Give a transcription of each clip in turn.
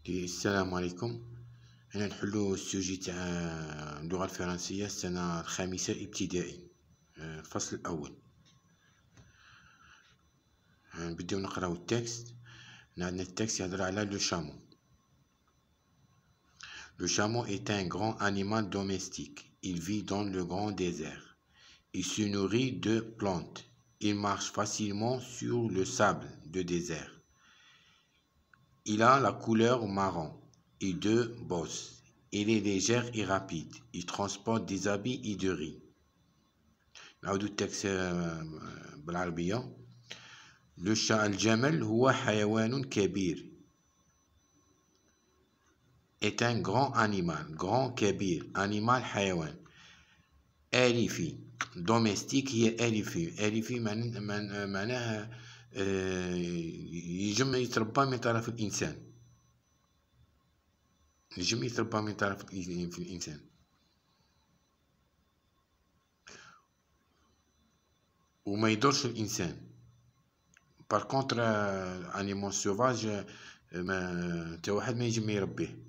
السلام عليكم. هنا نحلو السوجي تاع اللغة الفرنسية السنة الخامسة ابتدائي، الفصل الأول. نبداو نقراو التكست. عندنا التكست يهضر على لو شامو. Le chameau est un grand animal domestique. Il vit dans le grand désert. Il se nourrit de plantes. Il marche facilement sur le sable de désert. Il a la couleur marron et deux bosses. Il est léger et rapide. Il transporte des habits et du riz. نعود التكست بالعربية. الجمل هو حيوان كبير. est un grand animal. grand كبير. animal حيوان. أليفي. domestique هي أليفي. أليفي معناها يجم يتربى من طرف الإنسان. يجم يتربى من طرف الإنسان. وما يضرش الإنسان. par contre animal sauvage تا واحد ما يجم يربيه.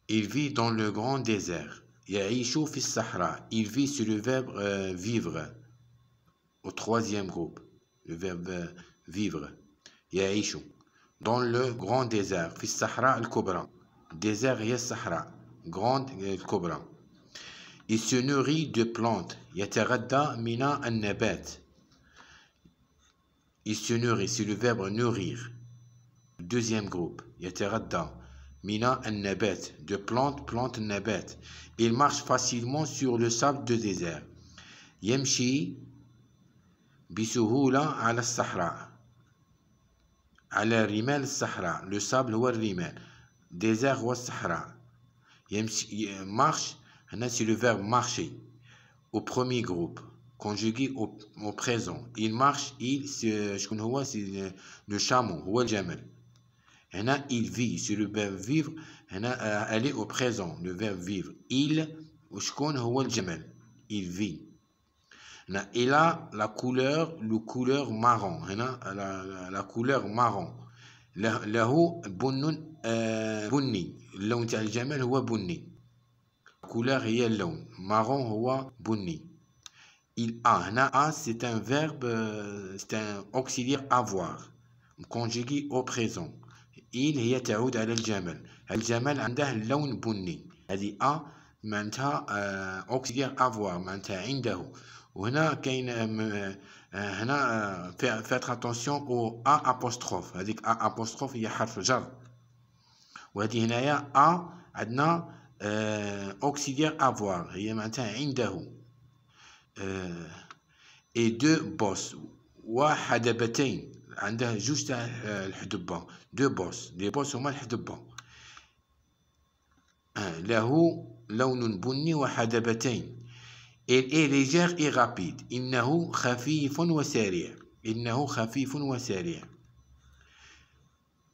Il vit dans le grand désert. يعيش في الصحراء. Il vit sur le verbe vivre au troisième groupe. Le verbe vivre. يعيش dans le grand désert. في الصحراء الكبرى. désert هي الصحراء. grande الكبرى. Il se nourrit de plantes. يتغذى من النبات. Il se nourrit, c'est le verbe nourrir. Deuxième groupe. يتغذى من النبات. De plantes, plante النبات. Il marche facilement sur le sable de désert. يمشي بسهولة على الصحراء. على رمال الصحراء. Le sable هو الرمال. désert هو الصحراء. يمشي marche. هنا c'est le verbe marcher. Au premier groupe. Conjugué au présent. Il marche. Il شكون هو c'est le chameau هو الجمل. هنا il vit c'est le verbe vivre. هنا elle est au présent le verbe vivre. Il وشكون هو الجمل. il vit. هنا il a la couleur le couleur marron. هنا la couleur marron. له بن بني. اللون تاع الجمل هو بني. couleur هي اللون. marron هو بني. il a. هنا a c'est un verbe c'est un auxiliaire avoir conjugué au présent. il هي تعود على الجمل. الجمل عنده اللون بني. هذه a معناتها auxiliaire avoir معناتها عنده. وهنا كاين هنا faites attention au a apostrophe. هذيك a apostrophe هي حرف جر. وهذه هنايا a عندنا auxiliaire avoir هي معناتها عنده. et deux bosses وحدبتين. عنده جوج تاع الحدبة. دو بوس. لي بوس هما الحدبة. له لون بني وحدبتين. il est léger et rapide. إنه خفيف وسريع. إنه خفيف وسريع.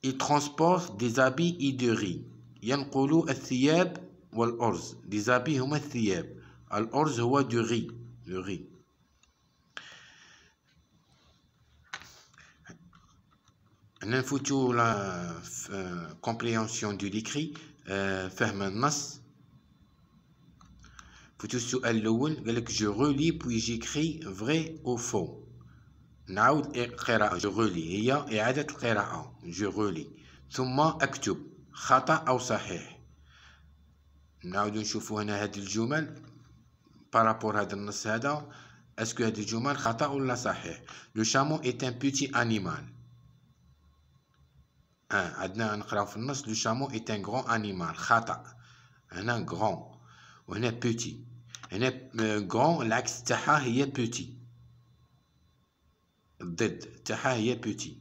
il transporte des habits et du riz. ينقل الثياب والأرز. des habits هما الثياب. الأرز هو du riz. le riz. نفوتو لا compréhension de l'écrit. فهم النص. فوتو السؤال الأول قالك je relis puis j'écris vrai ou faux. نعاود القراءة. je relis هي إعادة القراءة. je relis ثم أكتب خطأ أو صحيح. نعاود نشوفو هنا هاد الجمل بارابور هذا النص هذا. اسكو هاد الجمل خطأ ولا صحيح. le chameau est un petit animal. عندنا نقراو في النص لو شامو est un grand animal. خطأ. هنا grand وهنا petit. هنا grand العكس تاعها هي petit. الضد تاعها هي petit.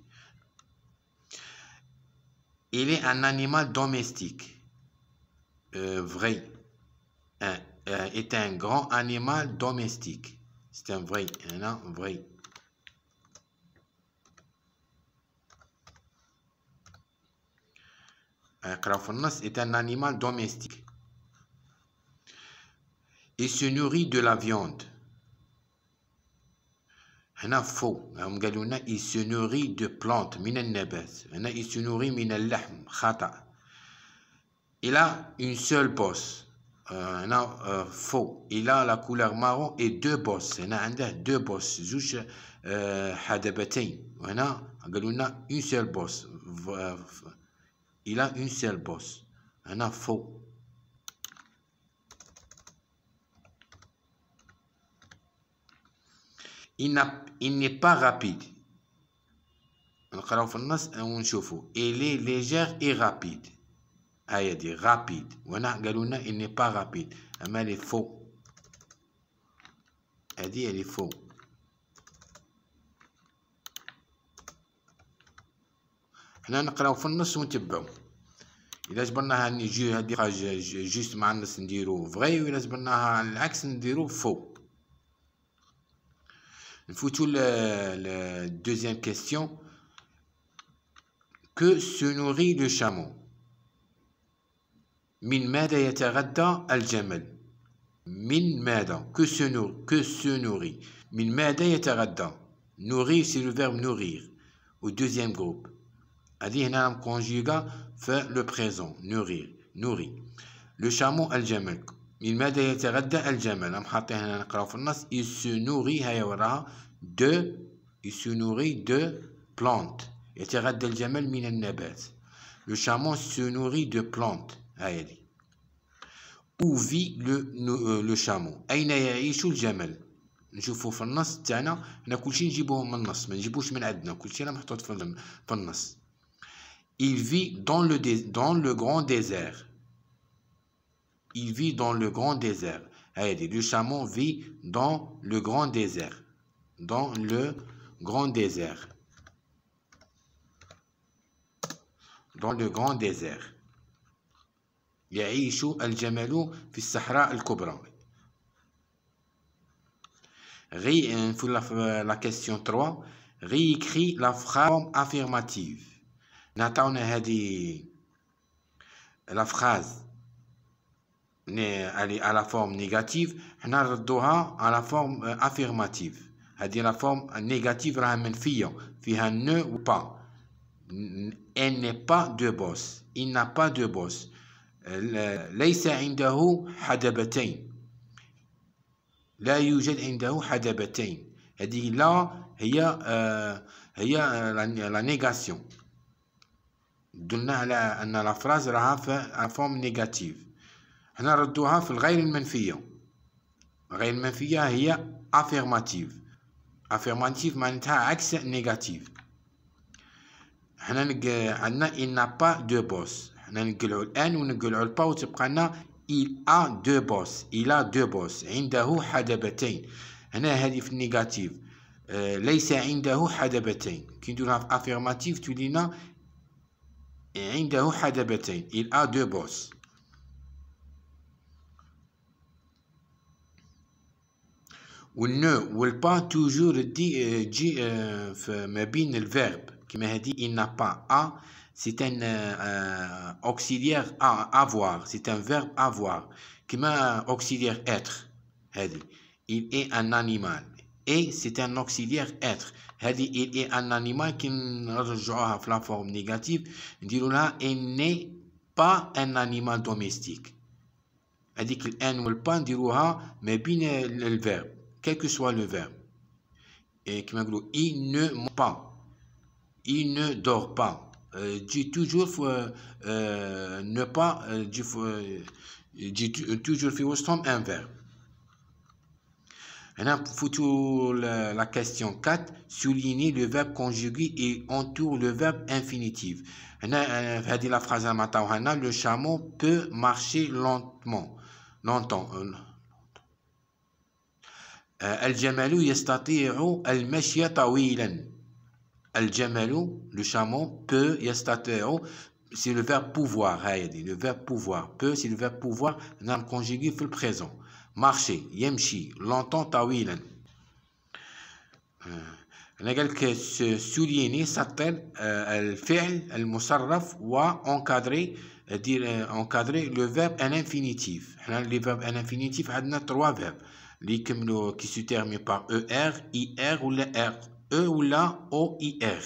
il est un animal domestique. vrai. est un grand animal domestique. c'est un vrai. هنا vrai. est un animal domestique. Il se nourrit de la viande. هنا faux. هم قالوا لنا il se nourrit de plantes من النبات. هنا il se nourrit من اللحم. خطأ. Il a une seule bosse. هنا faux. Il a la couleur marron et deux bosses. هنا عنده deux bosses. زوج حدبتين. وهنا قالوا لنا une seule bosse. Il a une seule bosse. هنا faux. Il n'est pas rapide. نقراو في النص ونشوفوا. Il est légère et rapide. هيا دي rapide. وهنا قالوا لنا il n'est pas rapide. أما elle est faux. هذه elle est faux. حنا نقراو في النص ونتبعو. إلا جبرناها نجي هذه حاجة جوست مع النص نديرو فغي، وإلا جبرناها العكس نديرو فو. نفوتو la deuxième question. Que se nourrit le chameau? من ماذا يتغذى الجمل؟ من ماذا؟ que se nourrit. من ماذا يتغذى. Nourrir c'est le verbe nourrir au deuxième groupe. هذه هنا conjuga في le présent. nourrir nourrit. le chameau الجمل. من ماذا يتغذى الجمل؟ هم حاطين هنا نقراو في النص il se nourrit. هيا وراها il se nourrit de plantes. يتغذى الجمل من النبات. le chameau se nourrit de plantes. هيا دي. où vit le chameau. أين يعيش الجمل؟ نشوفوا في النص تاعنا هنا كلشي نجيبوه من النص، ما نجيبوش من عندنا، كلشي راه محطوط في النص. il vit dans le grand désert. il vit dans le grand désert. هيا دي. le chameau vit dans le grand désert. dans le grand désert. dans le grand désert. يعيش الجمل في الصحراء الكبرى. la question 3. réécrit la phrase affirmative. نعطيونا هذه la phrase elle est à la forme négative، حنا نردوها à la forme affirmative. هذه la forme négative راها منفية، فيها ne ou pas. elle n'est pas de boss. il n'a pas de boss. ليس عنده حدبتين. لا يوجد عنده حدبتين. هذه لا هي la négation. دلنا على أن لا فراز راها في فورم نيجاتيف. هنا ردوها في الغير المنفية. غير المنفية هي affirmative. affirmative معناتها عكس نيجاتيف. حنا عندنا il n'a pas de boss. حنا نقلعو الآن ونقلعو البا وتبقى لنا il a deux boss. il a deux boss. عنده حدبتين. هنا هذه في النيجاتيف. ليس عنده حدبتين. كي نديروها في affirmative تولي لنا عنده حدبتين. il a deux boss. والنو والبا توجور تجي ما بين الفيرب كما هذه il n'a pas. a c'est un auxiliaire avoir. c'est un verbe avoir كما auxiliaire être. هذه il est un animal et c'est un auxiliaire être. هذه il est un animal كي نرجعوها في la forme négative نديرو لها il n'est pas un animal domestique. هذيك الان والبا نديروها ما بين الفيرب quel que soit le verbe. et كما نقولوا il ne ment pas. il ne dort pas. dit toujours ne pas dit toujours في وسطهم un verbe. هنا فوتو la question 4. souligner le verbe conjugué et entoure le verbe infinitif. هنا في هذه la phrase اللي عطاوها لنا le chameau peut marcher longtemps. الجمل يستطيع المشي طويلا. الجمل le chameau peut يستطيع c'est le verbe pouvoir. هايدي le verbe pouvoir. peut c'est le verbe pouvoir نعم conjugué في le présent. marcher يمشي longtemps طويلا. أنا قالك souligner سطر الفعل المصرف و encadrer dire encadrer le verbe à l'infinitif. حنا les verbes à l'infinitif عندنا 3 verbes. qui se termine par ER, IR ou la R, E ou la OIR.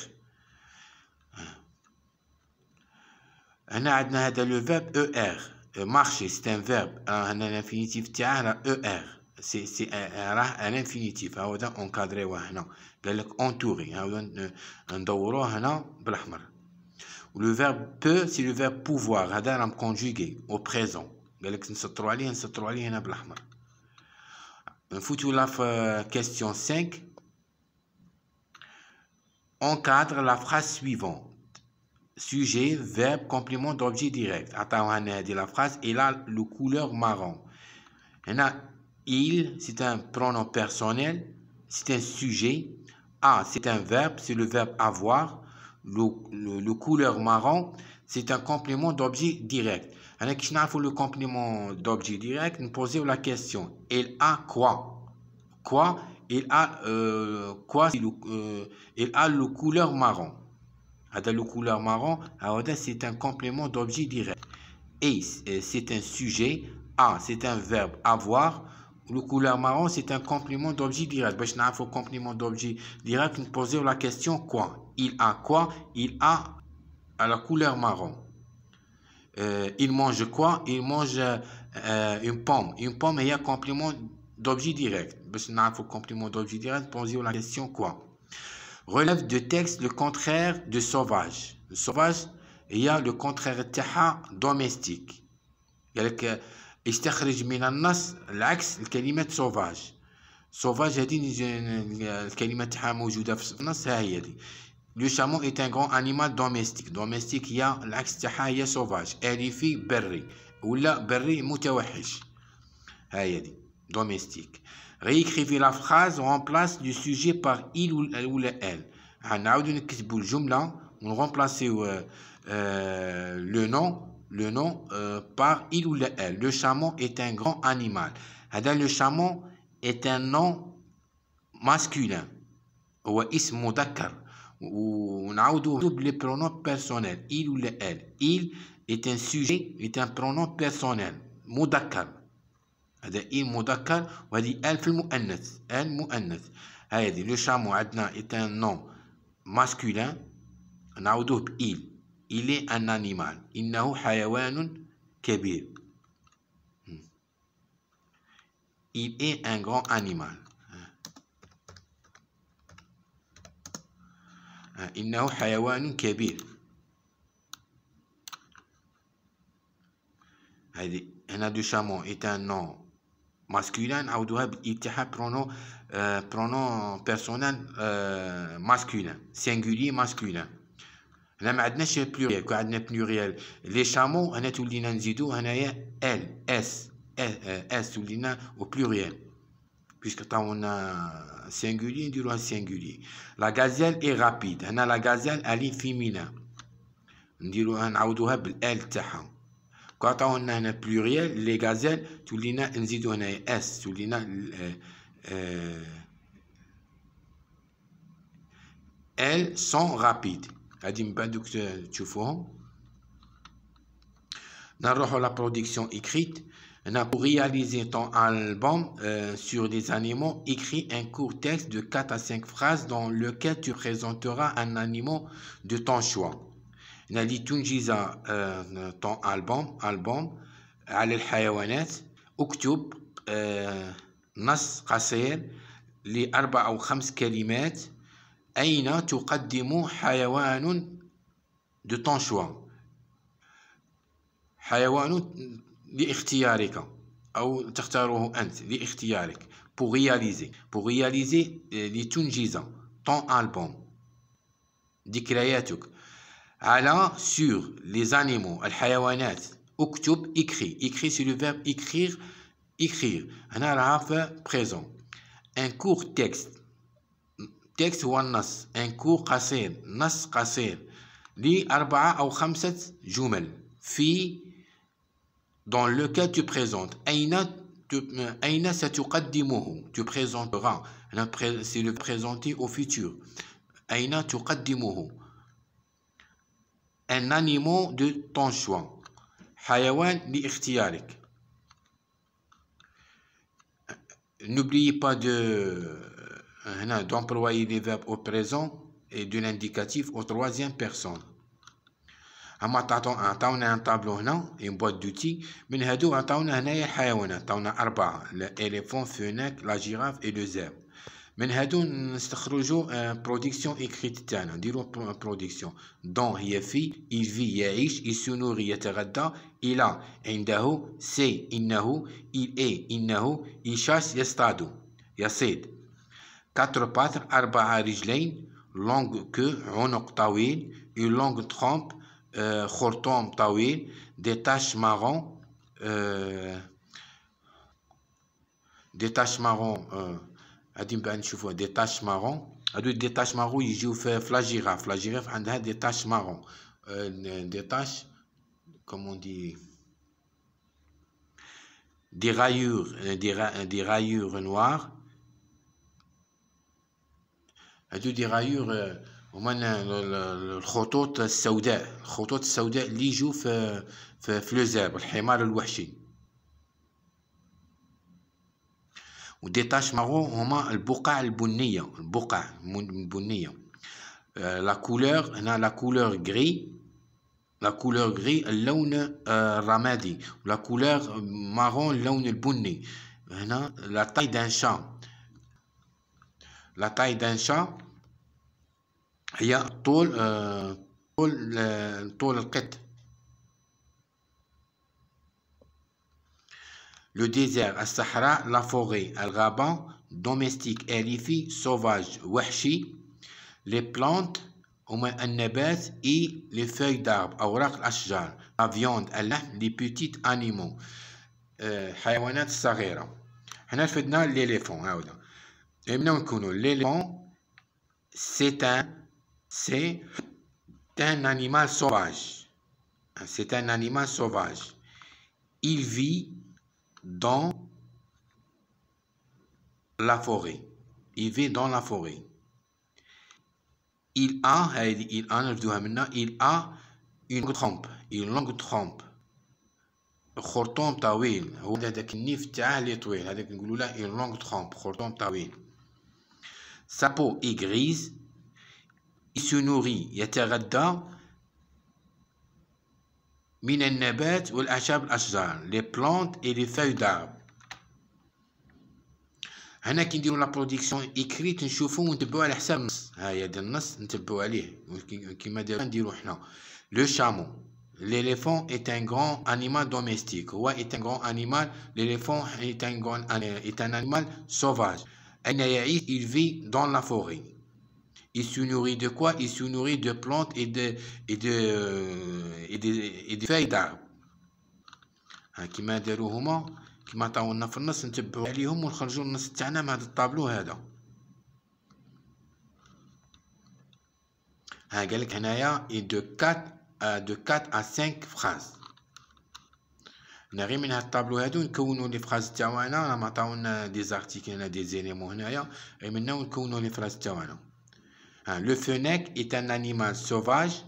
هنا عندنا هذا le verbe ER. Marcher, c'est un verbe. هنا l'infinitif تاعه ER. C'est un infinitif. هذا encadré هنا. قال لك entouré. هذا ندوروه هنا بالأحمر. Le verbe peut, c'est le verbe pouvoir. هذا راه conjugué au présent. قال لك نسطروا عليه هنا بالأحمر. نفوتوا لا في question 5. Encadre la phrase suivante. Sujet, verbe, complément d'objet direct. Attends, on a dit la phrase. Il a le couleur marron. Il, c'est un pronom personnel. C'est un sujet. A, c'est un verbe. C'est le verbe avoir. Le couleur marron, c'est un complément d'objet direct. Alors, qui n'a pas le complément d'objet direct, nous posons la question. Il a quoi? Quoi? Il a quoi? Il a le couleur marron. Le couleur marron, c'est un complément d'objet direct. Et c'est un sujet. A, c'est un verbe avoir. Le couleur marron, c'est un complément d'objet direct. Parce que nous complément d'objet direct, nous posons la question quoi? Il a quoi? Il a la couleur marron. Il mange quoi? Il mange une pomme. Une pomme est un complément d'objet direct. Parce que nous complément d'objet direct, posons la question quoi? Relève de texte le contraire de sauvage. Le sauvage, il y a le contraire تاعها domestique. قال لك استخرج من النص العكس الكلمة sauvage. sauvage هذه الكلمة تاعها موجودة في النص ها هي دي. Le chameau est un grand animal domestique. Domestique il y a العكس تاعها هي sauvage. أليفي بري ولا بري متوحش. ها هي دي domestique. Réécrivez la phrase, remplace le sujet par il ou la elle. On a نكتبوا الجملة ونرemplacer le nom par il ou la elle. Le chameau est un grand animal. Le chameau est un nom masculin. هو اسم مذكر. ونعاودوا les pronoms personnels il ou la elle. Il est un sujet, est un pronom personnel مذكر. هذا إيه مذكر وهذه ال في المؤنث المؤنث. هذه لو شامو عندنا est un nom masculin نعوضوه ب il est un animal إنه حيوان كبير. Il est un grand animal. إنه حيوان كبير. هذه هنا لو شامو est un nom masculin نعوضوها بالاتحاد pronom personnel masculin singulier masculin. هنا ما عندناش pluriel. كون عندنا pluriel les chameaux هنا تولينا نزيدو هنايا ال اس تولينا au pluriel puisque طاونا singulier نديروها singulier. la gazelle est rapide. هنا la gazelle elle est féminin نديروها نعوضوها بالال تاعها. quand on a un pluriel les gazelles تولينا نزيدو هنا اس تولينا elles sont rapides. هادي من بعد تشوفوهم. نروحو la production écrite. Pour réaliser ton album sur des animaux, écris un court texte de 4 à 5 phrases dans lequel tu présenteras un animal de ton choix. نالي تنجز ton album على الحيوانات. اكتب نص قصير ل4 أو 5 كلمات. أين تقدم حيوان de ton choix. حيوان لاختيارك أو تختاره أنت لاختيارك. pour réaliser لتنجز ton album. ذكرياتك على sur les animaux الحيوانات. اكتب écris c'est le verbe écrire هنا راها في présent. un court texte هو النص. un court قصير نص قصير ل4 أو 5 جمل في dans lequel tu présentes. أين ستقدمه tu présenteras. c'est le présenter au futur. أين تقدمه un animal de ton choix. حيوان لاختيارك. N'oubliez pas d'employer les verbes au présent et de l'indicatif au troisième personne. عطاونا un tableau هنا une boîte d'outils. من هادو عطاونا هنايا الحيوانات، عطاونا 4 l'éléphant, fenêtre, la girafe et le zèbre. من هادو نستخرجوا برودكسيون إكريت تاعنا، نديرو برودكسيون. دون هي في، il vit يعيش، il se nourrit يتغذى، il a عنده، c'est إنه، il est إنه، il chasse يصيد. 4 pattes 4 رجلين، longue queue عنق طويل، une longue trompe خرطوم طويل، des taches marron غادي نبقى نشوفوها دي تاش مارون. هادو دي تاش مارون يجيو في لا جيراف. لا جيراف عندها دي تاش مارون، دي تاش كومون دي رايور، دي رايور نوار. هادو دي رايور هما الخطوط السوداء، الخطوط السوداء اللي يجوا في لو زيبر، الحمار الوحشي. ودي تاش مارون هما البقع البنية، البقع البنية. لا كولور هنا لا كولور غري، لا كولور غري اللون الرمادي، ولا كولور مارون اللون البني. هنا لا تاي دان شا، لا تاي دان شا هي طول القط. Le désert, الصحراء، la forêt، الغابة، domestique، أليفي، sauvage، وحشي. les plantes هما النبات et les feuilles d'arbres، أوراق الأشجار. la viande، اللحم، les petits animaux، الحيوانات الصغيرة. حنا رفدنا l'éléphant هاودا. نبداو نكونو l'éléphant c'est un animal sauvage. C'est un animal sauvage. Il vit dans la forêt. Il vit dans la forêt. Il a une trompe. Une longue trompe. خرطوم طويل. هو هذاك النيف تاعه اللي طويل، هذاك نقولوا له une longue trompe، خرطوم طويل. Sa peau est grise. Il se nourrit يتغذى من النبات والأعشاب الأشجار، les plantes et les feuilles d'arbres. هنا كي نديرو لا برودكسيون إكريت نشوفو ونتبعو على حساب النص. هاهي هذا النص نتبعو عليه كيما نديرو حنا. Le chameau. L'éléphant est un grand animal domestique. هو est un grand animal. L'éléphant est un animal sauvage. أين يعيش؟ Il vit dans la forêt. Il se nourrit de quoi? Il se nourrit de plantes et de feuilles d'arbres. كيما دارو هما، كيما عطاولنا في النص نتبعو عليهم ونخرجو النص تاعنا مع هذا الطابلو هذا. قالك هنايا de 4 à 5 phrases. غير من هاد الطابلو هادو نكونو لي فراز تاعنا. راهم عطاونا دي زارتيكل هنا، دي زيليمون هنايا، غير منا نكونو لي فراز تاعنا. Le fennec est un animal sauvage.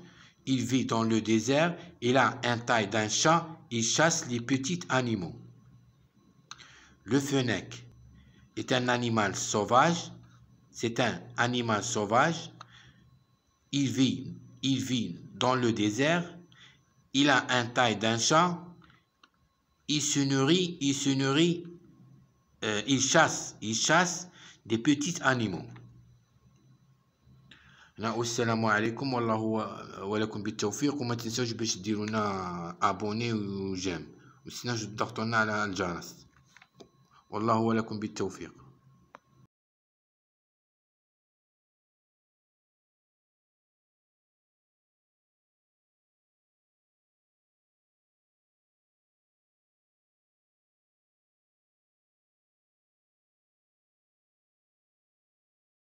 Il vit dans le désert. Il a une taille d'un chat. Il chasse les petits animaux. Le fennec est un animal sauvage. C'est un animal sauvage. Il vit dans le désert. Il a une taille d'un chat. Il chasse des petits animaux. والسلام عليكم والله ولكم بالتوفيق. وما تنسوش باش ديروا لنا ابوني وجيم، وتنسوش تضغطوا لنا على الجرس. والله ولكم بالتوفيق.